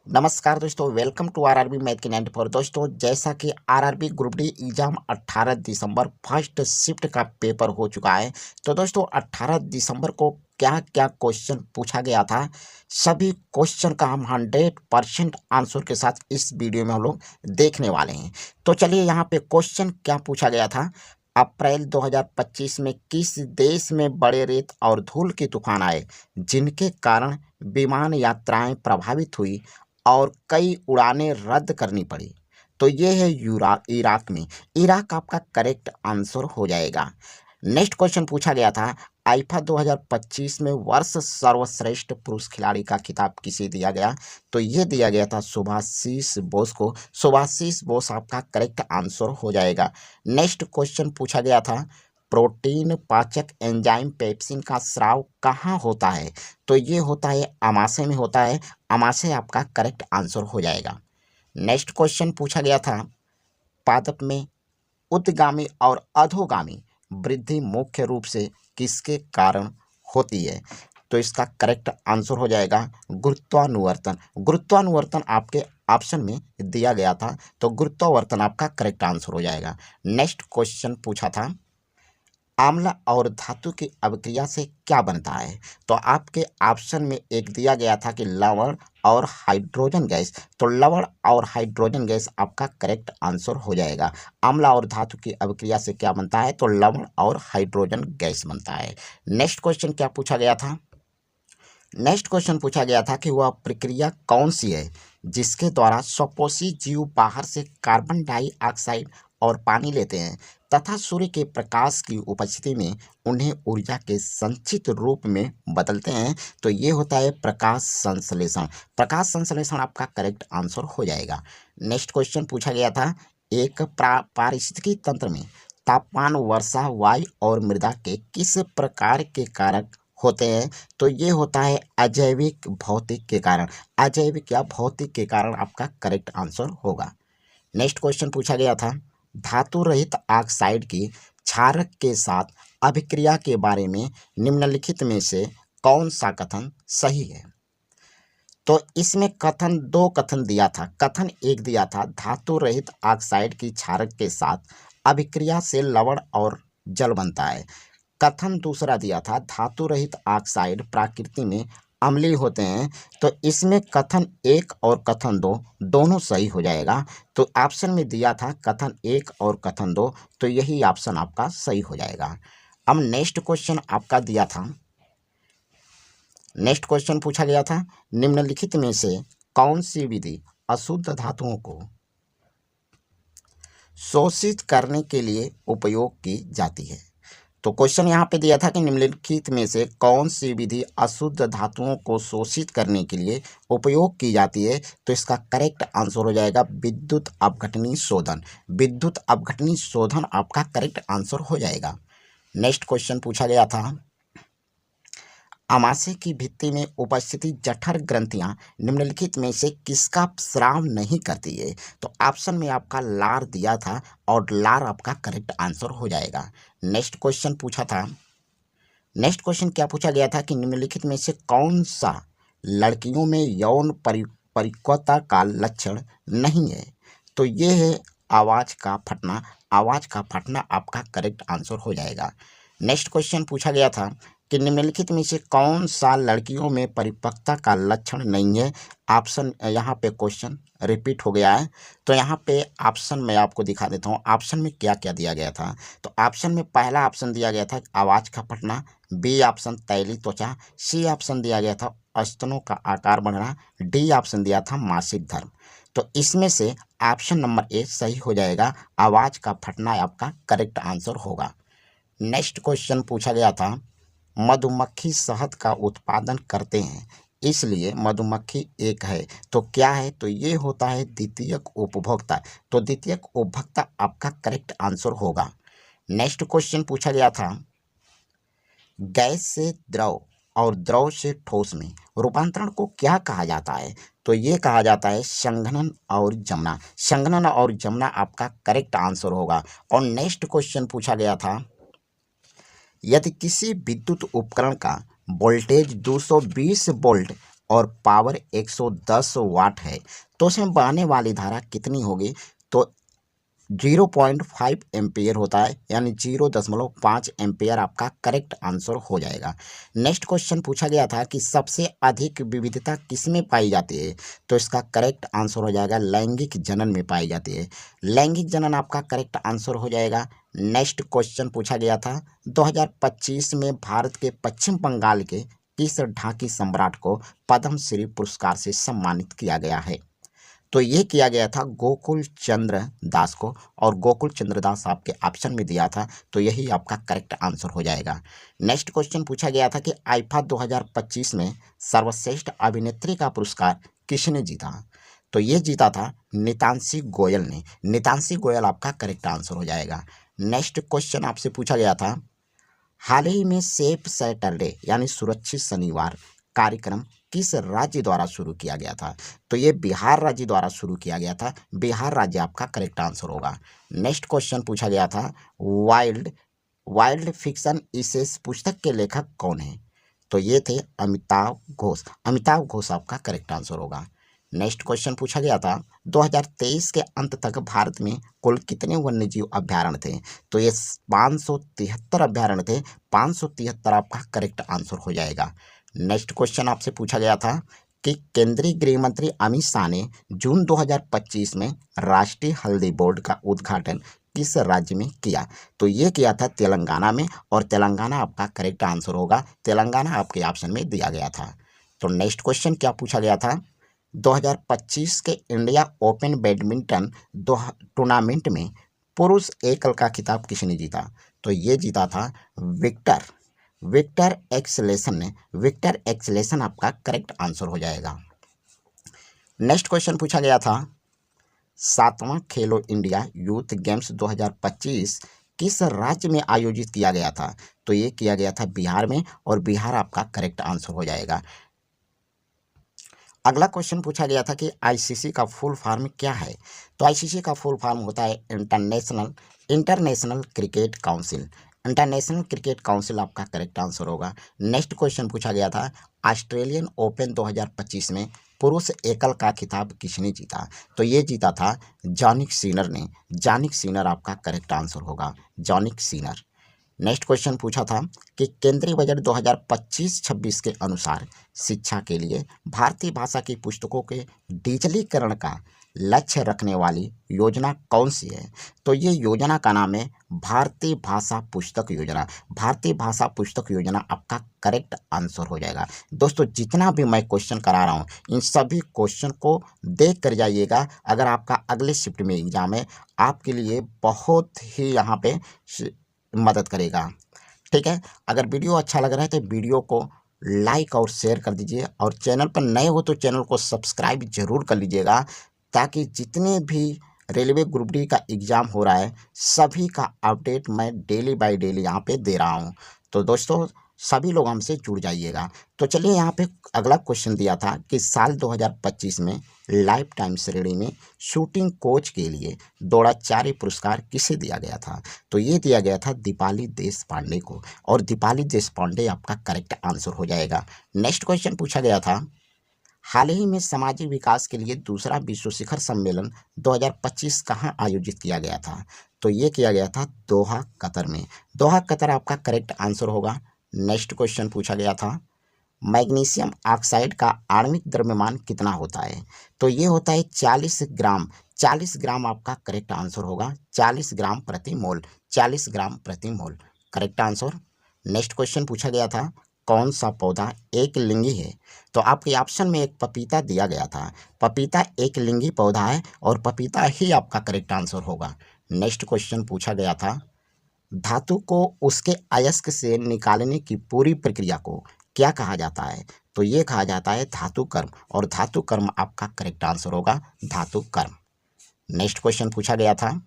नमस्कार दोस्तों, welcome to RRB math की 94। दोस्तों, जैसा कि आरआरबी ग्रुप डी एग्जाम 18 दिसंबर फर्स्ट शिफ्ट का पेपर हो चुका है। तो दोस्तों 18 दिसंबर को क्या क्या क्वेश्चन पूछा गया था, सभी क्वेश्चन का हम 100% आंसर के साथ इस वीडियो में हम लोग देखने वाले हैं। तो चलिए यहाँ पे क्वेश्चन क्या पूछा गया था। अप्रैल 2025 में किस देश में बड़े रेत और धूल के तूफान आए जिनके कारण विमान यात्राएं प्रभावित हुई और कई उड़ानें रद्द करनी पड़ी? तो ये है इराक में। इराक आपका करेक्ट आंसर हो जाएगा। नेक्स्ट क्वेश्चन पूछा गया था, आईफा 2025 में वर्ष सर्वश्रेष्ठ पुरुष खिलाड़ी का खिताब किसे दिया गया? तो ये दिया गया था सुभाषिस बोस को। सुभाषिस बोस आपका करेक्ट आंसर हो जाएगा। नेक्स्ट क्वेश्चन पूछा गया था, प्रोटीन पाचक एंजाइम पेप्सिन का स्राव कहाँ होता है? तो ये होता है आमाशय में होता है। आमाशय आपका करेक्ट आंसर हो जाएगा। नेक्स्ट क्वेश्चन पूछा गया था, पादप में उद्गामी और अधोगामी वृद्धि मुख्य रूप से किसके कारण होती है? तो इसका करेक्ट आंसर हो जाएगा गुरुत्वानुवर्तन। गुरुत्वानुवर्तन आपके ऑप्शन में दिया गया था, तो गुरुत्वावर्तन आपका करेक्ट आंसर हो जाएगा। नेक्स्ट क्वेश्चन पूछा था, आम्ल और धातु की अभिक्रिया से क्या बनता है? तो आपके ऑप्शन में एक दिया गया था कि लवण और हाइड्रोजन गैस। तो लवण और हाइड्रोजन गैस आपका करेक्ट आंसर हो जाएगा। आम्ल और धातु की अभिक्रिया से क्या बनता है? तो लवण और हाइड्रोजन गैस बनता है। नेक्स्ट क्वेश्चन क्या पूछा गया था? नेक्स्ट क्वेश्चन पूछा गया था कि वह प्रक्रिया कौन सी है जिसके द्वारा स्वपोषी जीव बाहर से कार्बन डाइऑक्साइड और पानी लेते हैं तथा सूर्य के प्रकाश की उपस्थिति में उन्हें ऊर्जा के संचित रूप में बदलते हैं? तो ये होता है प्रकाश संश्लेषण। प्रकाश संश्लेषण आपका करेक्ट आंसर हो जाएगा। नेक्स्ट क्वेश्चन पूछा गया था, एक पारिस्थितिकी तंत्र में तापमान, वर्षा, वायु और मृदा के किस प्रकार के कारक होते हैं? तो ये होता है अजैविक भौतिक के कारण। अजैविक या भौतिक के कारण आपका करेक्ट आंसर होगा। नेक्स्ट क्वेश्चन पूछा गया था, धातु रहित ऑक्साइड की क्षारक के साथ अभिक्रिया के बारे में निम्नलिखित में से कौन सा कथन सही है? तो इसमें कथन दो कथन दिया था। कथन एक दिया था, धातु रहित ऑक्साइड की क्षारक के साथ अभिक्रिया से लवण और जल बनता है। कथन दूसरा दिया था, धातु रहित ऑक्साइड प्रकृति में अम्लीय होते हैं। तो इसमें कथन एक और कथन दो दोनों सही हो जाएगा। तो ऑप्शन में दिया था कथन एक और कथन दो, तो यही ऑप्शन आपका सही हो जाएगा। अब नेक्स्ट क्वेश्चन आपका दिया था, नेक्स्ट क्वेश्चन पूछा गया था, निम्नलिखित में से कौन सी विधि अशुद्ध धातुओं को शोषित करने के लिए उपयोग की जाती है? तो क्वेश्चन यहाँ पे दिया था कि निम्नलिखित में से कौन सी विधि अशुद्ध धातुओं को शोषित करने के लिए उपयोग की जाती है? तो इसका करेक्ट आंसर हो जाएगा विद्युत अपघटनी शोधन। विद्युत अपघटनी शोधन आपका करेक्ट आंसर हो जाएगा। नेक्स्ट क्वेश्चन पूछा गया था, आमाशय की भित्ति में उपस्थिति जठर ग्रंथियां निम्नलिखित में से किसका स्राव नहीं करती है? तो ऑप्शन में आपका लार दिया था और लार आपका करेक्ट आंसर हो जाएगा। नेक्स्ट क्वेश्चन पूछा था, नेक्स्ट क्वेश्चन क्या पूछा गया था कि निम्नलिखित में से कौन सा लड़कियों में यौन परिपक्वता का लक्षण नहीं है? तो ये है आवाज़ का फटना। आवाज़ का फटना आपका करेक्ट आंसर हो जाएगा। नेक्स्ट क्वेश्चन पूछा गया था कि निम्नलिखित में से कौन सा लड़कियों में परिपक्वता का लक्षण नहीं है? ऑप्शन यहाँ पे क्वेश्चन रिपीट हो गया है, तो यहाँ पे ऑप्शन में आपको दिखा देता हूँ ऑप्शन में क्या क्या दिया गया था। तो ऑप्शन में पहला ऑप्शन दिया गया था आवाज़ का फटना, बी ऑप्शन तैली त्वचा, सी ऑप्शन दिया गया था स्तनों का आकार बढ़ना, डी ऑप्शन दिया था मासिक धर्म। तो इसमें से ऑप्शन नंबर ए सही हो जाएगा। आवाज़ का फटना आपका करेक्ट आंसर होगा। नेक्स्ट क्वेश्चन पूछा गया था, मधुमक्खी शहद का उत्पादन करते हैं इसलिए मधुमक्खी एक है, तो क्या है? तो ये होता है द्वितीयक उपभोक्ता। तो द्वितीयक उपभोक्ता आपका करेक्ट आंसर होगा। नेक्स्ट क्वेश्चन पूछा गया था, गैस से द्रव और द्रव से ठोस में रूपांतरण को क्या कहा जाता है? तो ये कहा जाता है संघनन और जमना। संघनन और जमना आपका करेक्ट आंसर होगा। और नेक्स्ट क्वेश्चन पूछा गया था, यदि किसी विद्युत उपकरण का वोल्टेज 220 वोल्ट और पावर 110 वाट है तो उसमें बहने वाली धारा कितनी होगी? तो 0.5 एम्पियर होता है, यानी 0.5 एम्पियर आपका करेक्ट आंसर हो जाएगा। नेक्स्ट क्वेश्चन पूछा गया था कि सबसे अधिक विविधता किसमें पाई जाती है? तो इसका करेक्ट आंसर हो जाएगा लैंगिक जनन में पाई जाती है। लैंगिक जनन आपका करेक्ट आंसर हो जाएगा। नेक्स्ट क्वेश्चन पूछा गया था 2025 में भारत के पश्चिम बंगाल के किस ढाकी सम्राट को पद्मश्री पुरस्कार से सम्मानित किया गया है? तो ये किया गया था गोकुल चंद्र दास को, और गोकुल चंद्र दास आपके ऑप्शन में दिया था, तो यही आपका करेक्ट आंसर हो जाएगा। नेक्स्ट क्वेश्चन पूछा गया था कि आईफा 2025 में सर्वश्रेष्ठ अभिनेत्री का पुरस्कार किसने जीता? तो ये जीता था नितांशी गोयल ने। नितांशी गोयल आपका करेक्ट आंसर हो जाएगा। नेक्स्ट क्वेश्चन आपसे पूछा गया था हाल ही में सेफ सैटरडे यानी सुरक्षित शनिवार कार्यक्रम किस राज्य द्वारा शुरू किया गया था? तो ये बिहार राज्य द्वारा शुरू किया गया था। बिहार राज्य आपका करेक्ट आंसर होगा। नेक्स्ट क्वेश्चन पूछा गया था वाइल्ड वाइल्ड फिक्शन इस पुस्तक के लेखक कौन है? तो ये थे अमिताभ घोष। अमिताभ घोष आपका करेक्ट आंसर होगा। नेक्स्ट क्वेश्चन पूछा गया था 2023 के अंत तक भारत में कुल कितने वन्यजीव अभ्यारण्य थे? तो ये 573 अभ्यारण्य थे। 573 आपका करेक्ट आंसर हो जाएगा। नेक्स्ट क्वेश्चन आपसे पूछा गया था कि केंद्रीय गृह मंत्री अमित शाह ने जून 2025 में राष्ट्रीय हल्दी बोर्ड का उद्घाटन किस राज्य में किया? तो ये किया था तेलंगाना में, और तेलंगाना आपका करेक्ट आंसर होगा। तेलंगाना आपके ऑप्शन में दिया गया था। तो नेक्स्ट क्वेश्चन क्या पूछा गया था 2025 के इंडिया ओपन बैडमिंटन टूर्नामेंट में पुरुष एकल का खिताब किसने जीता? तो ये जीता था विक्टर एक्सलेसन ने। विक्टर एक्सलेसन आपका करेक्ट आंसर हो जाएगा। नेक्स्ट क्वेश्चन पूछा गया था 7वां खेलो इंडिया यूथ गेम्स 2025 किस राज्य में आयोजित किया गया था? तो ये किया गया था बिहार में, और बिहार आपका करेक्ट आंसर हो जाएगा। अगला क्वेश्चन पूछा गया था कि आईसीसी का फुल फॉर्म क्या है? तो आईसीसी का फुल फॉर्म होता है international cricket council. International cricket council आपका करेक्ट आंसर होगा। नेक्स्ट क्वेश्चन पूछा गया था ऑस्ट्रेलियन ओपन 2025 में पुरुष एकल का खिताब किसने जीता? तो ये जीता था जॉनिक सीनर ने। जॉनिक सीनर आपका करेक्ट आंसर होगा, जॉनिक सीनर। नेक्स्ट क्वेश्चन पूछा था कि केंद्रीय बजट 2025-26 के अनुसार शिक्षा के लिए भारतीय भाषा की पुस्तकों के डिजिटलीकरण का लक्ष्य रखने वाली योजना कौन सी है? तो ये योजना का नाम है भारतीय भाषा पुस्तक योजना। भारतीय भाषा पुस्तक योजना आपका करेक्ट आंसर हो जाएगा। दोस्तों, जितना भी मैं क्वेश्चन करा रहा हूँ इन सभी क्वेश्चन को देख कर जाइएगा। अगर आपका अगले शिफ्ट में एग्जाम है, आपके लिए बहुत ही यहाँ पे मदद करेगा। ठीक है, अगर वीडियो अच्छा लग रहा है तो वीडियो को लाइक और शेयर कर दीजिए, और चैनल पर नए हो तो चैनल को सब्सक्राइब जरूर कर लीजिएगा, ताकि जितने भी रेलवे ग्रुप डी का एग्ज़ाम हो रहा है सभी का अपडेट मैं डेली बाय डेली यहाँ पे दे रहा हूँ। तो दोस्तों, सभी लोग हमसे जुड़ जाइएगा। तो चलिए, यहाँ पे अगला क्वेश्चन दिया था कि साल 2025 में लाइफ टाइम श्रेणी में शूटिंग कोच के लिए द्रोणाचार्य पुरस्कार किसे दिया गया था? तो ये दिया गया था दीपाली देशपांडे को, और दीपाली देशपांडे आपका करेक्ट आंसर हो जाएगा। नेक्स्ट क्वेश्चन पूछा गया था हाल ही में सामाजिक विकास के लिए दूसरा विश्व शिखर सम्मेलन 2025 कहाँ आयोजित किया गया था? तो ये किया गया था दोहा, कतर में। दोहा, कतर आपका करेक्ट आंसर होगा। नेक्स्ट क्वेश्चन पूछा गया था मैग्नीशियम ऑक्साइड का आणविक द्रव्यमान कितना होता है? तो ये होता है 40 ग्राम। 40 ग्राम आपका करेक्ट आंसर होगा। 40 ग्राम प्रति मोल। 40 ग्राम प्रति मोल करेक्ट आंसर। नेक्स्ट क्वेश्चन पूछा गया था कौन सा पौधा एक लिंगी है? तो आपके ऑप्शन में एक पपीता दिया गया था। पपीता एक लिंगी पौधा है, और पपीता ही आपका करेक्ट आंसर होगा। नेक्स्ट क्वेश्चन पूछा गया था धातु को उसके अयस्क से निकालने की पूरी प्रक्रिया को क्या कहा जाता है? तो ये कहा जाता है धातु कर्म, और धातु कर्म आपका करेक्ट आंसर होगा, धातु कर्म। नेक्स्ट क्वेश्चन पूछा गया था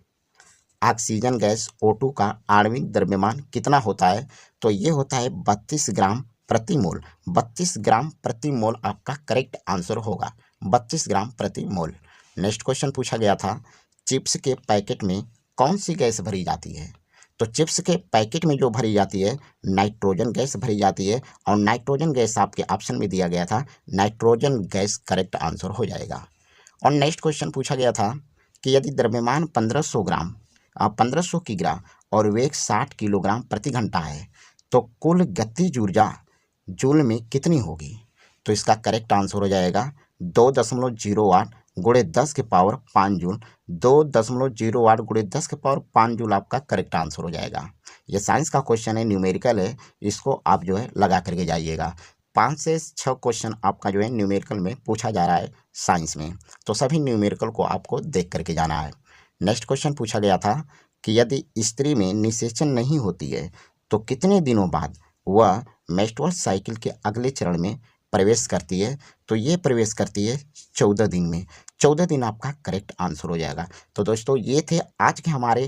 ऑक्सीजन गैस O2 का आणविक द्रव्यमान कितना होता है? तो ये होता है 32 ग्राम प्रति मोल। 32 ग्राम प्रति मोल आपका करेक्ट आंसर होगा, 32 ग्राम प्रति मोल। नेक्स्ट क्वेश्चन पूछा गया था चिप्स के पैकेट में कौन सी गैस भरी जाती है? तो चिप्स के पैकेट में जो भरी जाती है नाइट्रोजन गैस भरी जाती है, और नाइट्रोजन गैस आपके ऑप्शन में दिया गया था, नाइट्रोजन गैस करेक्ट आंसर हो जाएगा। और नेक्स्ट क्वेश्चन पूछा गया था कि यदि द्रव्यमान 1500 किग्रा और वेग 60 किलोग्राम प्रति घंटा है तो कुल गतिज ऊर्जा जूल में कितनी होगी? तो इसका करेक्ट आंसर हो जाएगा 2.08 गुणे 10 के पावर 5 जूल। 2.08 गुणे 10 के पावर 5 जूल आपका करेक्ट आंसर हो जाएगा। ये साइंस का क्वेश्चन है, न्यूमेरिकल है, इसको आप जो है लगा करके जाइएगा। 5 से 6 क्वेश्चन आपका जो है न्यूमेरिकल में पूछा जा रहा है साइंस में, तो सभी न्यूमेरिकल को आपको देख करके जाना है। नेक्स्ट क्वेश्चन पूछा गया था कि यदि स्त्री में निषेचन नहीं होती है तो कितने दिनों बाद वह मेंस्ट्रुअल साइकिल के अगले चरण में प्रवेश करती है? तो ये प्रवेश करती है 14 दिन में। 14 दिन आपका करेक्ट आंसर हो जाएगा। तो दोस्तों ये थे आज के हमारे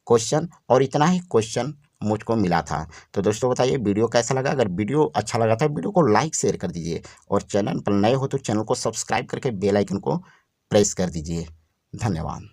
क्वेश्चन, और इतना ही क्वेश्चन मुझको मिला था। तो दोस्तों बताइए वीडियो कैसा लगा? अगर वीडियो अच्छा लगा था वीडियो को लाइक शेयर कर दीजिए, और चैनल पर नए हो तो चैनल को सब्सक्राइब करके बेल आइकन को प्रेस कर दीजिए। धन्यवाद।